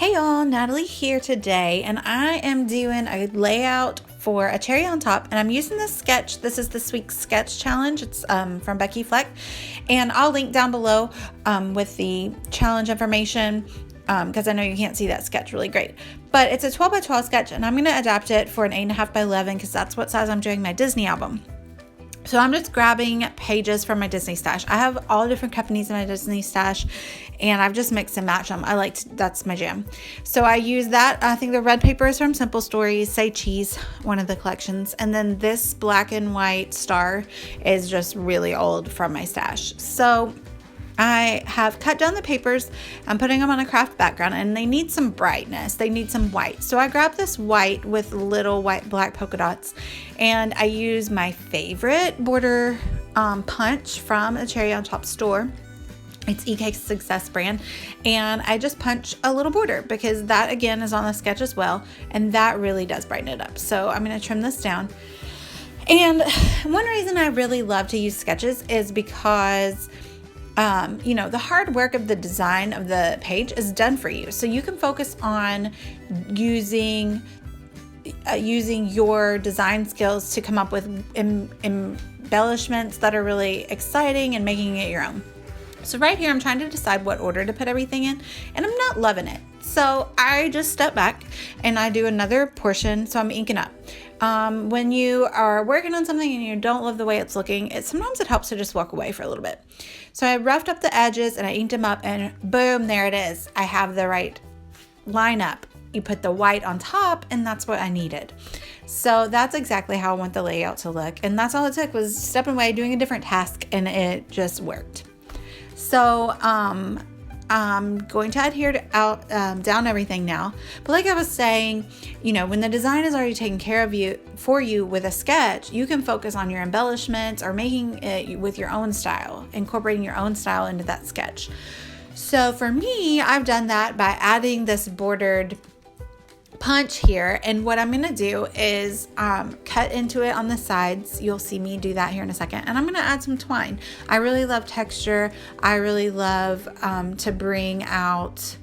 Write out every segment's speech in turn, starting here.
Hey y'all, Natalie here today, and I am doing a layout for a cherry on top, and I'm using this sketch. This is this week's sketch challenge. It's from Becky Fleck, and I'll link down below with the challenge information because I know you can't see that sketch really great. But it's a 12 by 12 sketch, and I'm going to adapt it for an 8.5 by 11 because that's what size I'm doing my Disney album. So I'm just grabbing pages from my Disney stash. I have all different companies in my Disney stash, and I've just mixed and matched them. That's my jam. So I use that. I think the red paper is from Simple Stories, Say Cheese, one of the collections. And then this black and white star is just really old from my stash. So I have cut down the papers. I'm putting them on a craft background, and they need some brightness. They need some white. So I grabbed this white with little white black polka dots, and I use my favorite border punch from a Cherry on Top store. It's EK Success brand, and I just punch a little border because that again is on the sketch as well, and that really does brighten it up. So I'm going to trim this down. And one reason I really love to use sketches is because the hard work of the design of the page is done for you. So you can focus on using your design skills to come up with embellishments that are really exciting and making it your own. So right here, I'm trying to decide what order to put everything in, and I'm not loving it. So I just step back and I do another portion. So I'm inking up. When you are working on something and you don't love the way it's looking, sometimes it helps to just walk away for a little bit. So I roughed up the edges and I inked them up, and boom, there it is. I have the right lineup. You put the white on top, and that's what I needed. So that's exactly how I want the layout to look. And that's all it took, was stepping away, doing a different task, and it just worked. So I'm going to adhere down everything now. But like I was saying, when the design is already taken care of for you with a sketch, you can focus on your embellishments or making it with your own style, incorporating your own style into that sketch. So for me, I've done that by adding this bordered punch here, and what I'm going to do is cut into it on the sides. You'll see me do that here in a second, and I'm going to add some twine. I really love texture. I really love to bring out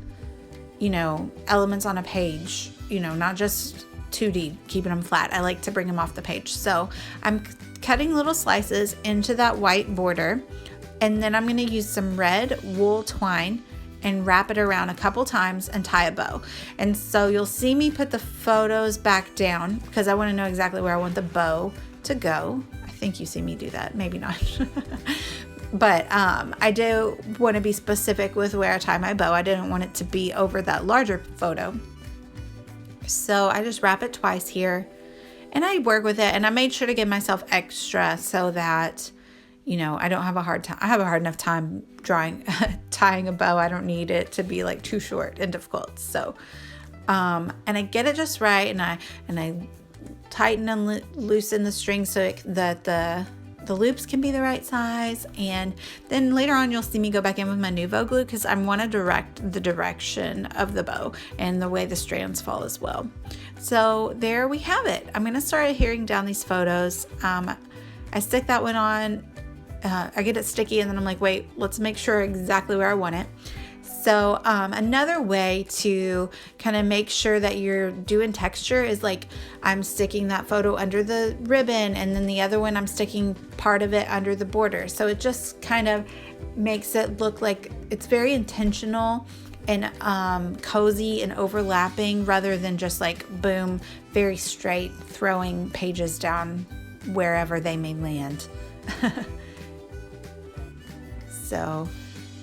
elements on a page, not just 2D, keeping them flat. I like to bring them off the page. So I'm cutting little slices into that white border, and then I'm going to use some red wool twine and wrap it around a couple times and tie a bow. And so you'll see me put the photos back down because I want to know exactly where I want the bow to go. I think you see me do that, maybe not. But I do want to be specific with where I tie my bow. I didn't want it to be over that larger photo. So I just wrap it twice here, and I work with it, and I made sure to give myself extra so that I don't have a hard time. I have a hard enough time tying a bow. I don't need it to be like too short and difficult. So, and I get it just right, and I tighten and loosen the string so that the loops can be the right size. And then later on, you'll see me go back in with my Nuvo glue because I want to direct the direction of the bow and the way the strands fall as well. So there we have it. I'm going to start adhering down these photos. I stick that one on. I get it sticky, and then I'm like, wait, let's make sure exactly where I want it. So another way to kind of make sure that you're doing texture is like I'm sticking that photo under the ribbon, and then the other one I'm sticking part of it under the border. So it just kind of makes it look like it's very intentional and cozy and overlapping, rather than just like boom, very straight, throwing pages down wherever they may land. So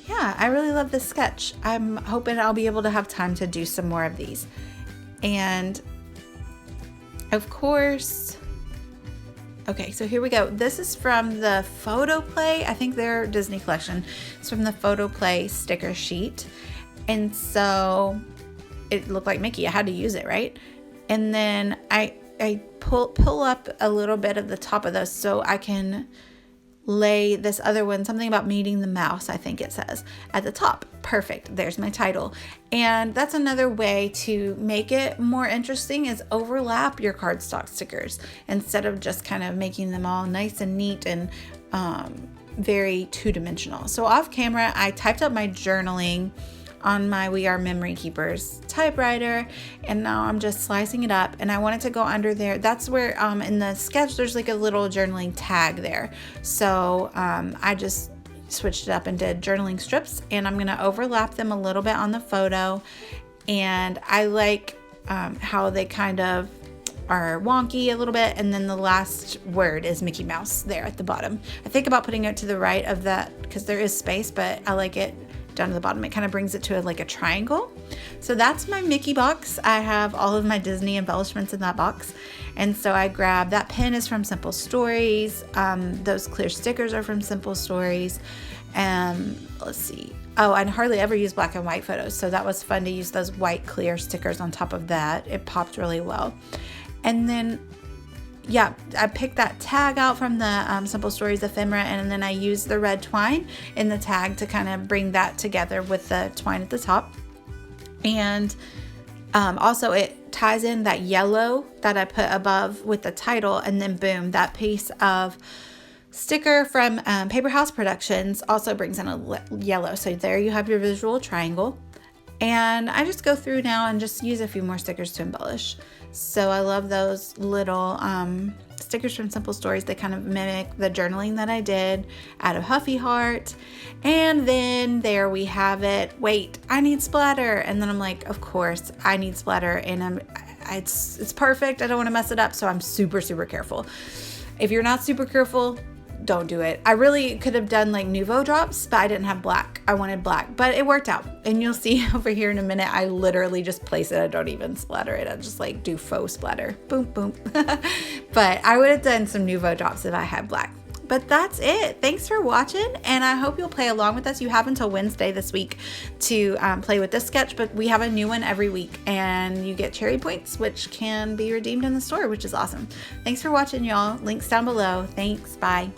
yeah, I really love this sketch. I'm hoping I'll be able to have time to do some more of these. And of course, okay, so here we go. This is from the Photo Play. I think their Disney collection. It's from the Photo Play sticker sheet. And so it looked like Mickey. I had to use it, right? And then I pull up a little bit of the top of those so I can lay this other one, something about meeting the mouse, I think it says, at the top. Perfect. There's my title. And that's another way to make it more interesting, is overlap your cardstock stickers instead of just kind of making them all nice and neat and very two-dimensional. So off camera, I typed up my journaling on my We Are Memory Keepers typewriter, and now I'm just slicing it up, and I want it to go under there. That's where in the sketch there's like a little journaling tag there, so I just switched it up and did journaling strips, and I'm gonna overlap them a little bit on the photo. And I like how they kind of are wonky a little bit, and then the last word is Mickey Mouse there at the bottom. I think about putting it to the right of that because there is space, but I like it down to the bottom. It kind of brings it to like a triangle. So that's my Mickey box. I have all of my Disney embellishments in that box, and so I grabbed that pen is from Simple Stories. Those clear stickers are from Simple Stories. Let's see. Oh, I hardly ever use black and white photos, so that was fun to use those white clear stickers on top of that. It popped really well. And then, yeah, I picked that tag out from the Simple Stories ephemera, and then I used the red twine in the tag to kind of bring that together with the twine at the top. And also it ties in that yellow that I put above with the title, and then boom, that piece of sticker from Paper House Productions also brings in a yellow. So there you have your visual triangle. And I just go through now and just use a few more stickers to embellish. So I love those little stickers from Simple Stories. They kind of mimic the journaling that I did out of Huffy Heart. And then there we have it. Wait, I need splatter. And then I'm like, of course I need splatter, and it's perfect. I don't want to mess it up, so I'm super, super careful. If you're not super careful, don't do it. I really could have done like Nouveau drops, but I didn't have black. I wanted black, but it worked out. And you'll see over here in a minute, I literally just place it. I don't even splatter it. I just like do faux splatter. Boom, boom. But I would have done some Nouveau drops if I had black. But that's it. Thanks for watching, and I hope you'll play along with us. You have until Wednesday this week to play with this sketch, but we have a new one every week, and you get cherry points, which can be redeemed in the store, which is awesome. Thanks for watching, y'all. Links down below. Thanks. Bye.